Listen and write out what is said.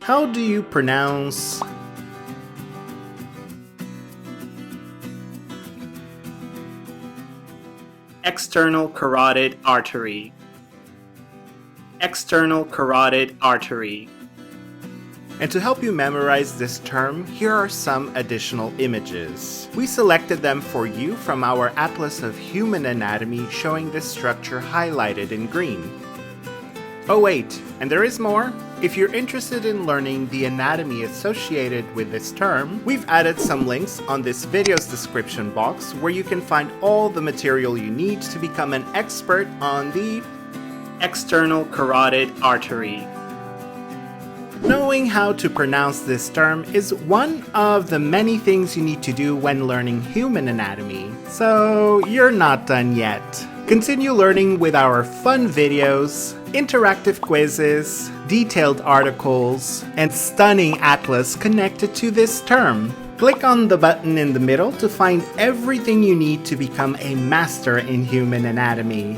How do you pronounce external carotid artery? External carotid artery. And to help you memorize this term, here are some additional images. We selected them for you from our Atlas of Human Anatomy showing this structure highlighted in green. Oh wait, and there is more. If you're interested in learning the anatomy associated with this term, we've added some links on this video's description box where you can find all the material you need to become an expert on the external carotid artery. Knowing how to pronounce this term is one of the many things you need to do when learning human anatomy, so you're not done yet. Continue learning with our fun videos, interactive quizzes, detailed articles, and stunning atlas connected to this term. Click on the button in the middle to find everything you need to become a master in human anatomy.